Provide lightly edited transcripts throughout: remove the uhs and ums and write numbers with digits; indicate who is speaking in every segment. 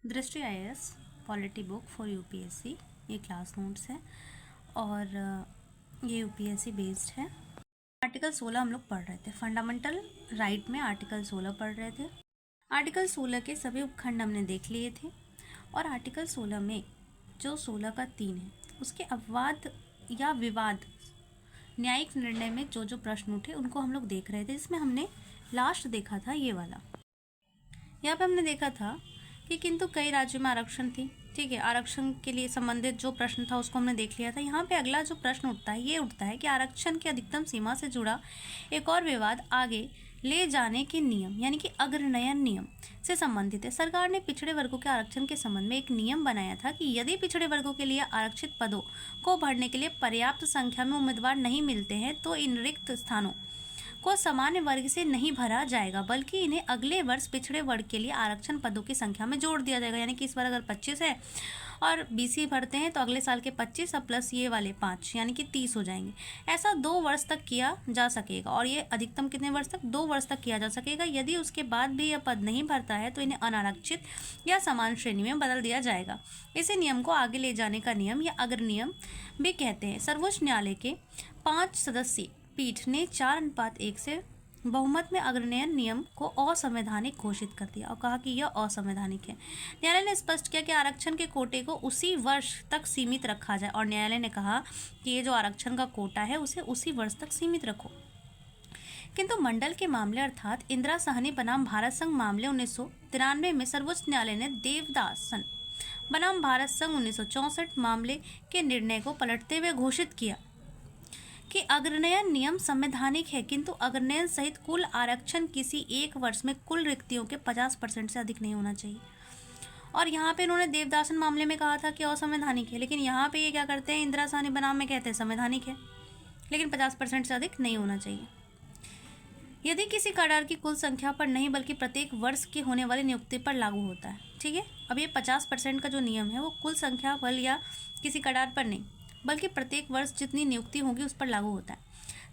Speaker 1: दृष्टि IAS polity book for UPSC, ये class notes है और ये यूपीएससी बेस्ड है। आर्टिकल 16 हम लोग पढ़ रहे थे, फंडामेंटल राइट में आर्टिकल 16 पढ़ रहे थे। आर्टिकल 16 के सभी उपखंड हमने देख लिए थे और आर्टिकल 16 में जो 16 का 3 है उसके अपवाद या विवाद न्यायिक निर्णय में जो जो प्रश्न उठे उनको हम लोग देख रहे थे। इसमें हमने लास्ट देखा था ये वाला, यहाँ पे हमने देखा था कि किंतु कई राज्यों में आरक्षण थी, ठीक है, आरक्षण के लिए संबंधित जो प्रश्न था उसको हमने देख लिया था। यहाँ पे अगला जो प्रश्न उठता है ये उठता है कि आरक्षण की अधिकतम सीमा से जुड़ा एक और विवाद आगे ले जाने के नियम यानी कि अग्रनयन नियम से संबंधित है। सरकार ने पिछड़े वर्गों के आरक्षण के संबंध में एक नियम बनाया था कि यदि पिछड़े वर्गों के लिए आरक्षित पदों को भरने के लिए पर्याप्त संख्या में उम्मीदवार नहीं मिलते हैं तो इन रिक्त स्थानों को सामान्य वर्ग से नहीं भरा जाएगा, बल्कि इन्हें अगले वर्ष पिछड़े वर्ग के लिए आरक्षण पदों की संख्या में जोड़ दिया जाएगा। यानी कि इस बार अगर 25 है और बीसी भरते हैं तो अगले साल के 25 और प्लस ये वाले 5 यानी कि 30 हो जाएंगे। ऐसा 2 वर्ष तक किया जा सकेगा और ये अधिकतम कितने वर्ष तक? 2 वर्ष तक किया जा सकेगा। यदि उसके बाद भी यह पद नहीं भरता है तो इन्हें अनारक्षित या समान श्रेणी में बदल दिया जाएगा। इसी नियम को आगे ले जाने का नियम या अग्र नियम भी कहते हैं। सर्वोच्च न्यायालय के 5 सदस्यीय पीठ ने 4:1 से बहुमत में अग्रनयन नियम को असंवैधानिक घोषित कर दिया और कहा कि यह असंवैधानिक है। न्यायालय ने स्पष्ट किया कि आरक्षण के कोटे को उसी वर्ष तक सीमित रखा जाए और न्यायालय ने कहा कि ये जो आरक्षण का कोटा है उसे उसी वर्ष तक सीमित रखो। किंतु मंडल के मामले अर्थात इंदिरा साहनी बनाम भारत संघ मामले 1993 में सर्वोच्च न्यायालय ने देवदासन बनाम भारत संघ 1964 मामले के निर्णय को पलटते हुए घोषित किया कि अग्रनयन नियम संवैधानिक है, किंतु अग्रनयन सहित कुल आरक्षण किसी एक वर्ष में कुल रिक्तियों के 50% से अधिक नहीं होना चाहिए। और यहाँ पे इन्होंने देवदासन मामले में कहा था कि असंवैधानिक है, लेकिन यहाँ पे ये क्या करते हैं, इंदिरा साहनी बनाम में कहते हैं संवैधानिक है लेकिन 50% से अधिक नहीं होना चाहिए। यदि किसी कडार की कुल संख्या पर नहीं बल्कि प्रत्येक वर्ष की होने वाली नियुक्ति पर लागू होता है, ठीक है। अब ये 50% का जो नियम है वो कुल संख्या बल या किसी कडार पर नहीं बल्कि प्रत्येक वर्ष जितनी नियुक्ति होगी उस पर लागू होता है।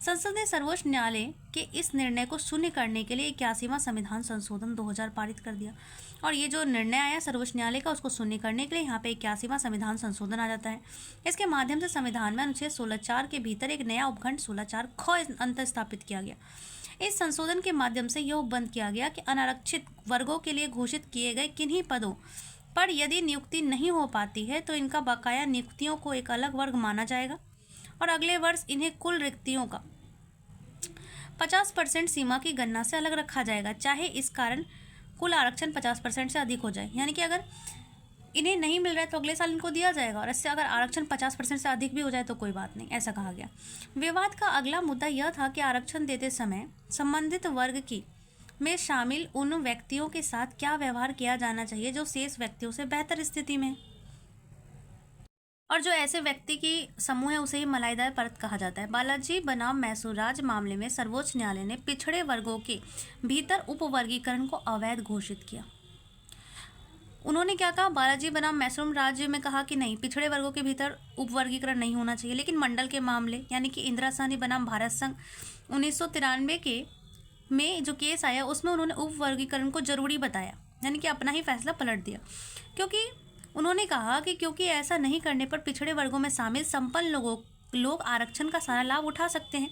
Speaker 1: संसद ने सर्वोच्च न्यायालय के इस निर्णय को शून्य करने के लिए 81वां संविधान संशोधन 2000 पारित कर दिया और ये जो निर्णय आया सर्वोच्च न्यायालय का उसको शून्य करने के लिए यहाँ पे 81वां संविधान संशोधन आ जाता है। इसके माध्यम से संविधान में अनुच्छेद 16(4) के भीतर एक नया उपखंड 16(4) ख अंत स्थापित किया गया। इस संशोधन के माध्यम से यह उपबंध किया गया कि अनारक्षित वर्गों के लिए घोषित किए गए किन्हीं पदों पर यदि नियुक्ति नहीं हो पाती है तो इनका बकाया नियुक्तियों को एक अलग वर्ग माना जाएगा और अगले वर्ष इन्हें कुल रिक्तियों का 50% सीमा की गणना से अलग रखा जाएगा, चाहे इस कारण कुल आरक्षण 50% से अधिक हो जाए। यानी कि अगर इन्हें नहीं मिल रहा है तो अगले साल इनको दिया जाएगा और इससे अगर आरक्षण 50% से अधिक भी हो जाए तो कोई बात नहीं, ऐसा कहा गया। विवाद का अगला मुद्दा यह था कि आरक्षण देते समय संबंधित वर्ग की में शामिल उन व्यक्तियों के साथ क्या व्यवहार किया जाना चाहिए जो शेष व्यक्तियों से बेहतर स्थिति में, और जो ऐसे व्यक्ति की समूह है उसे ही मलाईदार परत कहा जाता है। बालाजी बनाम मैसूराज मामले में सर्वोच्च न्यायालय ने पिछड़े वर्गों के भीतर उपवर्गीकरण को अवैध घोषित किया। उन्होंने क्या कहा, बालाजी बनाम मैसूर राज्य में कहा कि नहीं, पिछड़े वर्गों के भीतर उपवर्गीकरण नहीं होना चाहिए, लेकिन मंडल के मामले यानी कि इंदिरा साहनी बनाम भारत संघ 1993 के में जो केस आया उसमें उन्होंने उपवर्गीकरण को जरूरी बताया, यानी कि अपना ही फैसला पलट दिया, क्योंकि उन्होंने कहा कि क्योंकि ऐसा नहीं करने पर पिछड़े वर्गों में शामिल संपन्न लोग आरक्षण का सारा लाभ उठा सकते हैं।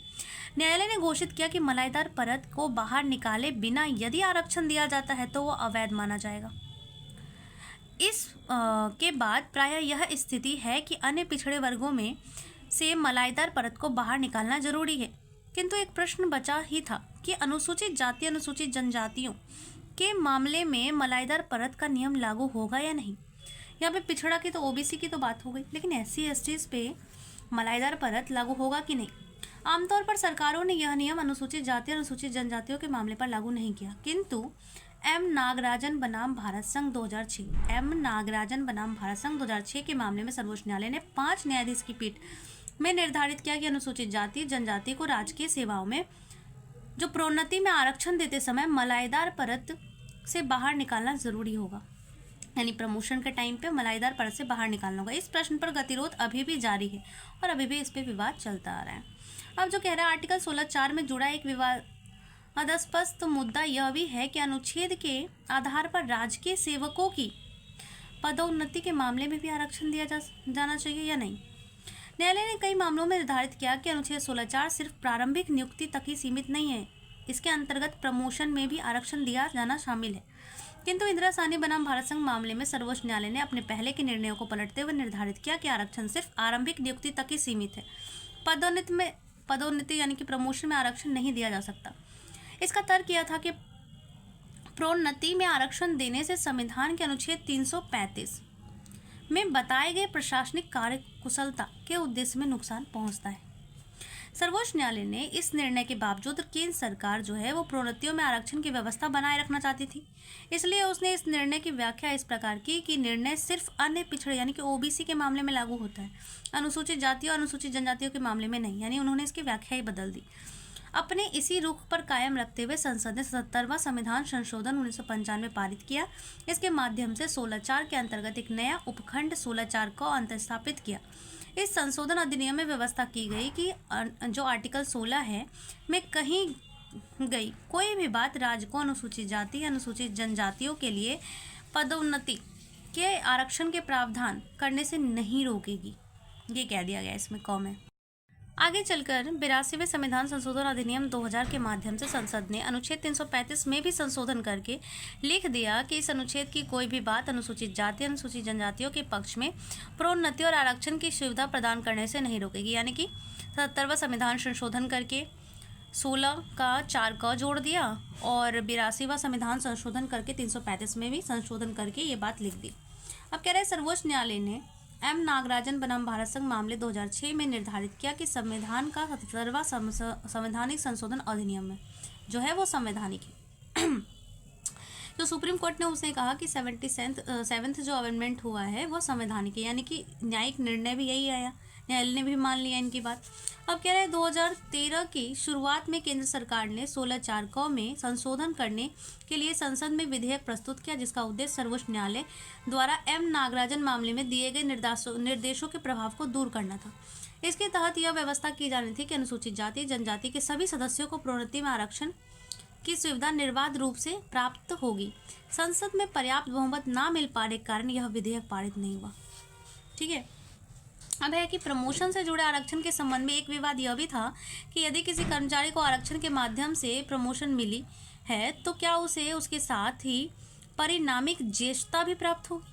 Speaker 1: न्यायालय ने घोषित किया कि मलाईदार परत को बाहर निकाले बिना यदि आरक्षण दिया जाता है तो वो अवैध माना जाएगा। इस के बाद प्रायः यह स्थिति है कि अन्य पिछड़े वर्गों में से मलाईदार परत को बाहर निकालना जरूरी है, किंतु एक प्रश्न बचा ही था कि अनुसूचित जाति अनुसूचित जनजातियों के मामले में मलाईदार परत का नियम लागू होगा या नहीं। यहाँ पे पिछड़ा की तो ओबीसी की तो बात हो गई, लेकिन SC/STs पे मलाईदार परत लागू होगा कि नहीं। आमतौर पर सरकारों ने यह नियम अनुसूचित जाति अनुसूचित जनजातियों के मामले पर लागू नहीं किया, किंतु M नागराजन बनाम भारत संघ 2006 के मामले में सर्वोच्च न्यायालय ने 5 न्यायाधीश की पीठ में निर्धारित किया कि अनुसूचित जाति जनजाति को राजकीय सेवाओं में जो प्रोन्नति में आरक्षण देते समय मलाईदार परत से बाहर निकालना जरूरी होगा, यानी प्रमोशन के टाइम पे मलाईदार परत से बाहर निकालना होगा। इस प्रश्न पर गतिरोध अभी भी जारी है और अभी भी इस पे विवाद चलता आ रहा है। अब जो कह रहा है आर्टिकल 16(4) में जुड़ा एक विवादास्पद मुद्दा यह भी है कि अनुच्छेद के आधार पर राजकीय सेवकों की पदोन्नति के मामले में भी आरक्षण दिया जाना चाहिए या नहीं। न्यायालय ने कई मामलों में निर्धारित किया कि अनुच्छेद 16(4) सिर्फ प्रारंभिक नियुक्ति तक ही सीमित नहीं है, इसके अंतर्गत प्रमोशन में भी आरक्षण दिया जाना शामिल है। किंतु इंदिरा साहनी बनाम भारत संघ मामले में सर्वोच्च न्यायालय ने अपने पहले के निर्णयों को पलटते हुए निर्धारित किया कि आरक्षण सिर्फ आरंभिक नियुक्ति तक ही सीमित है। पदोन्नति यानी कि प्रमोशन में आरक्षण नहीं दिया जा सकता। इसका तर्क यह था कि प्रोन्नति में आरक्षण देने से संविधान के अनुच्छेद 335 में बताए गए प्रशासनिक कार्य कुशलता के उद्देश्य में नुकसान पहुंचता है। सर्वोच्च न्यायालय ने इस निर्णय के बावजूद केंद्र सरकार जो है वो प्रोन्नतियों में आरक्षण की व्यवस्था बनाए रखना चाहती थी, इसलिए उसने इस निर्णय की व्याख्या इस प्रकार की कि निर्णय सिर्फ अन्य पिछड़े यानी कि ओबीसी के मामले में लागू होता है, अनुसूचित जातियों और अनुसूचित जनजातियों के मामले में नहीं। यानी उन्होंने इसकी व्याख्या ही बदल दी। अपने इसी रुख पर कायम रखते हुए संसद ने 77वां संविधान संशोधन 1995 पारित किया। इसके माध्यम से 16(4) के अंतर्गत एक नया उपखंड 16(4) को अंतर्स्थापित किया। इस संशोधन अधिनियम में व्यवस्था की गई कि जो आर्टिकल 16 है में कहीं गई कोई भी बात राज्य को अनुसूचित जाति अनुसूचित जनजातियों के लिए पदोन्नति के आरक्षण के प्रावधान करने से नहीं रोकेगी, ये कह दिया गया इसमें कॉम है। आगे चलकर 82वें संविधान संशोधन अधिनियम 2000 के माध्यम से संसद ने अनुच्छेद 335 में भी संशोधन करके लिख दिया कि इस अनुच्छेद की कोई भी बात अनुसूचित जाति अनुसूचित जनजातियों के पक्ष में प्रोन्नति और आरक्षण की सुविधा प्रदान करने से नहीं रोकेगी। यानी कि 77वां संविधान संशोधन करके 16 का 4 क जोड़ दिया और 82वां संविधान संशोधन करके 335 में भी संशोधन करके ये बात लिख दी। अब कह रहे सर्वोच्च न्यायालय ने एम नागराजन बनाम भारत संघ मामले 2006 में निर्धारित किया कि संविधान का 77वां संवैधानिक संशोधन अधिनियम जो है वो संवैधानिक है। तो सुप्रीम कोर्ट ने उसने कहा कि 77th जो अमेंडमेंट हुआ है वो संवैधानिक है, यानी कि न्यायिक निर्णय भी यही आया, न्यायालय ने भी मान लिया इनकी बात। अब कह रहे हैं 2013 की शुरुआत में केंद्र सरकार ने 16(4) क में संशोधन करने के लिए संसद में विधेयक प्रस्तुत किया, जिसका उद्देश्य सर्वोच्च न्यायालय द्वारा एम नागराजन मामले में दिए गए निर्देशों के प्रभाव को दूर करना था। इसके तहत यह व्यवस्था की जानी थी कि अनुसूचित जाति जनजाति के सभी सदस्यों को प्रोन्नति में आरक्षण की सुविधा निर्बाध रूप से प्राप्त होगी। संसद में पर्याप्त बहुमत न मिल पाने के कारण यह विधेयक पारित नहीं हुआ। ठीक है। अब है कि प्रमोशन से जुड़े आरक्षण के संबंध में एक विवाद यह भी था कि यदि किसी कर्मचारी को आरक्षण के माध्यम से प्रमोशन मिली है तो क्या उसे उसके साथ ही परिणामिक ज्येष्ठता भी प्राप्त होगी।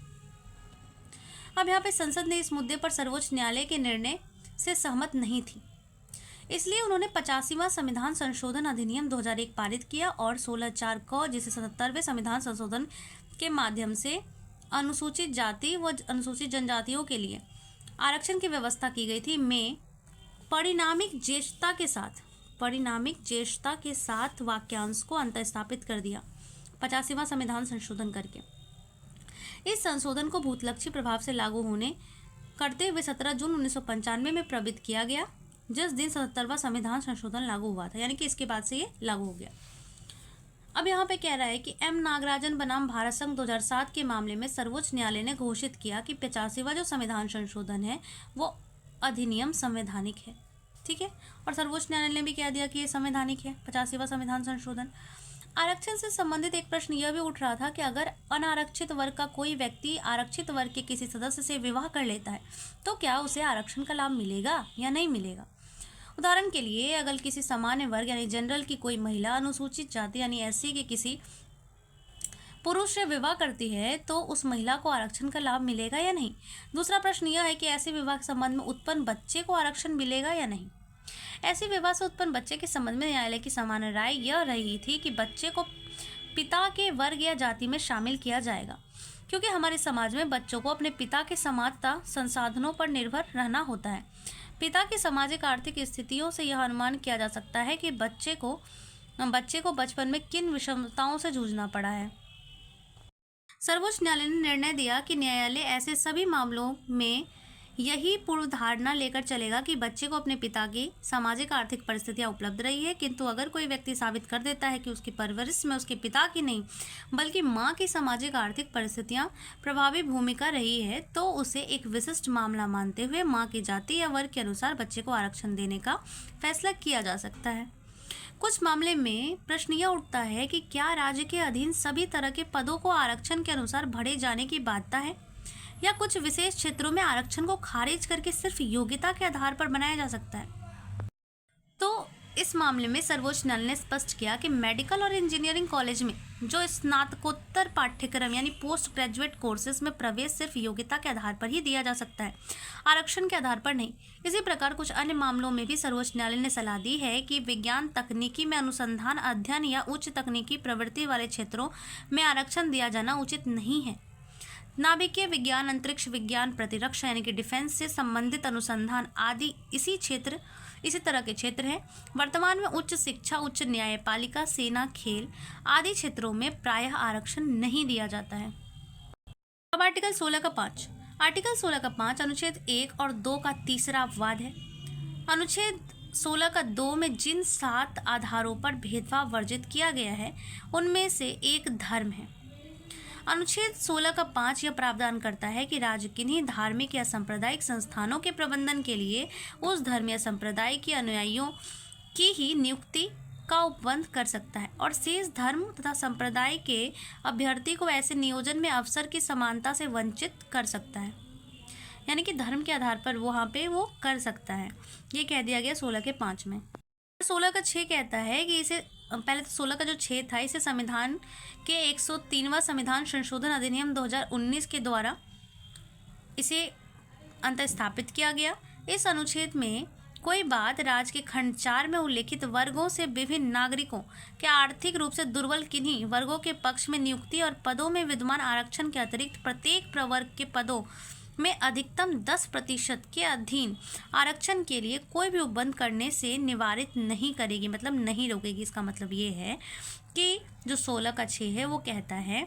Speaker 1: अब यहाँ पे संसद ने इस मुद्दे पर सर्वोच्च न्यायालय के निर्णय से सहमत नहीं थी, इसलिए उन्होंने 85वां संविधान संशोधन अधिनियम 2001 पारित किया और 16(4) क जिसे 77वें संविधान संशोधन के माध्यम से अनुसूचित जाति व अनुसूचित जनजातियों के लिए आरक्षण की व्यवस्था की गई थी में परिणामिक ज्येष्ठता के साथ वाक्यांश को अंतर्स्थापित कर दिया 85वां संविधान संशोधन करके। इस संशोधन को भूतलक्षी प्रभाव से लागू होने करते हुए 17 जून 1995 में प्रवित किया गया, जिस दिन 77वां संविधान संशोधन लागू हुआ था, यानी कि इसके बाद से ये लागू हो गया। अब यहाँ पे कह रहा है कि एम नागराजन बनाम भारत संघ 2007 के मामले में सर्वोच्च न्यायालय ने घोषित किया कि 85वां जो संविधान संशोधन है वो अधिनियम संवैधानिक है। ठीक है। और सर्वोच्च न्यायालय ने भी कह दिया कि ये संवैधानिक है 85वां संविधान संशोधन। आरक्षण से संबंधित एक प्रश्न यह भी उठ रहा था कि अगर अनारक्षित वर्ग का कोई व्यक्ति आरक्षित वर्ग के किसी सदस्य से विवाह कर लेता है तो क्या उसे आरक्षण का लाभ मिलेगा या नहीं मिलेगा। उदाहरण के लिए अगर किसी सामान्य वर्ग यानी जनरल की कोई महिला अनुसूचित जाति यानी एससी के किसी पुरुष से विवाह करती है तो उस महिला को आरक्षण का लाभ मिलेगा या नहीं। दूसरा प्रश्न यह है कि ऐसे विवाह के संबंध में उत्पन्न बच्चे को आरक्षण मिलेगा या नहीं। ऐसे विवाह से उत्पन्न बच्चे के संबंध में न्यायालय की सामान्य राय यह रही थी कि बच्चे को पिता के वर्ग या जाति में शामिल किया जाएगा, क्योंकि हमारे समाज में बच्चों को अपने पिता के समानता संसाधनों पर निर्भर रहना होता है। पिता की सामाजिक आर्थिक स्थितियों से यह अनुमान किया जा सकता है कि बच्चे को बचपन में किन विषमताओं से जूझना पड़ा है। सर्वोच्च न्यायालय ने निर्णय दिया कि न्यायालय ऐसे सभी मामलों में यही पूर्व धारणा लेकर चलेगा कि बच्चे को अपने पिता की सामाजिक आर्थिक परिस्थितियां उपलब्ध रही है, किंतु अगर कोई व्यक्ति साबित कर देता है कि उसकी परवरिश में उसके पिता की नहीं बल्कि मां की सामाजिक आर्थिक परिस्थितियां प्रभावी भूमिका रही है तो उसे एक विशिष्ट मामला मानते हुए मां की जाति या वर्ग के अनुसार बच्चे को आरक्षण देने का फैसला किया जा सकता है। कुछ मामले में प्रश्न यह उठता है कि क्या राज्य के अधीन सभी तरह के पदों को आरक्षण के अनुसार भरे जाने की बाध्यता है। या कुछ विशेष क्षेत्रों में आरक्षण को खारिज करके सिर्फ योग्यता के आधार पर बनाया जा सकता है। तो इस मामले में सर्वोच्च न्यायालय ने स्पष्ट किया कि मेडिकल और इंजीनियरिंग कॉलेज में जो स्नातकोत्तर पाठ्यक्रम यानी पोस्ट ग्रेजुएट कोर्सेज में प्रवेश सिर्फ योग्यता के आधार पर ही दिया जा सकता है, आरक्षण के आधार पर नहीं। इसी प्रकार कुछ अन्य मामलों में भी सर्वोच्च न्यायालय ने सलाह दी है कि विज्ञान तकनीकी में अनुसंधान अध्ययन या उच्च तकनीकी प्रवृत्ति वाले क्षेत्रों में आरक्षण दिया जाना उचित नहीं है। नाभिकीय विज्ञान, अंतरिक्ष विज्ञान, प्रतिरक्षा यानी कि डिफेंस से संबंधित अनुसंधान आदि इसी तरह के क्षेत्र हैं। वर्तमान में उच्च शिक्षा, उच्च न्यायपालिका, सेना, खेल आदि क्षेत्रों में प्रायः आरक्षण नहीं दिया जाता है। अब आर्टिकल 16 का 5। आर्टिकल 16 का 5 अनुच्छेद 1 और 2 का तीसरा अपवाद है। अनुच्छेद 16 का 2 में जिन 7 आधारों पर भेदभाव वर्जित किया गया है उनमें से एक धर्म है। अनुच्छेद 16 का 5 यह प्रावधान करता है कि राज्य किन्हीं धार्मिक या सांप्रदायिक संस्थानों के प्रबंधन के लिए उस धर्म या संप्रदाय के अनुयायियों की ही नियुक्ति का उपबंध कर सकता है और शेष धर्म तथा संप्रदाय के अभ्यर्थी को ऐसे नियोजन में अवसर की समानता से वंचित कर सकता है। यानी कि धर्म के आधार पर वहाँ पे वो कर सकता है। ये कह दिया गया 16 के 5 में। 16 का 6 कहता है कि इसे पहले तो 16 का जो 6 था इसे संविधान के 103वां संविधान संशोधन अधिनियम 2019 के द्वारा इसे अंतःस्थापित किया गया। इस अनुच्छेद में कोई बात राज्य के खंड 4 में उल्लेखित वर्गों से विभिन्न नागरिकों के आर्थिक रूप से दुर्बल किन्हीं वर्गों के पक्ष में नियुक्ति और पदों में विद्यमान आरक्षण के अतिरिक्त प्रत्येक प्रवर्ग के पदों में अधिकतम 10% के अधीन आरक्षण के लिए कोई भी उपबंध करने से निवारित नहीं करेगी, मतलब नहीं रोकेगी। इसका मतलब ये है कि जो 16 का 6 है वो कहता है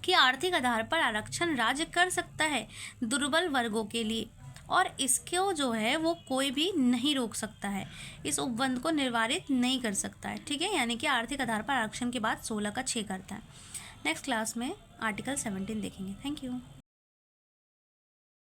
Speaker 1: कि आर्थिक आधार पर आरक्षण राज्य कर सकता है दुर्बल वर्गों के लिए और इसको जो है वो कोई भी नहीं रोक सकता है, इस उपबंध को निवारित नहीं कर सकता है। ठीक है, यानी कि आर्थिक आधार पर आरक्षण के बाद 16 का 6 करता है। नेक्स्ट क्लास में आर्टिकल 17 देखेंगे। Thank you.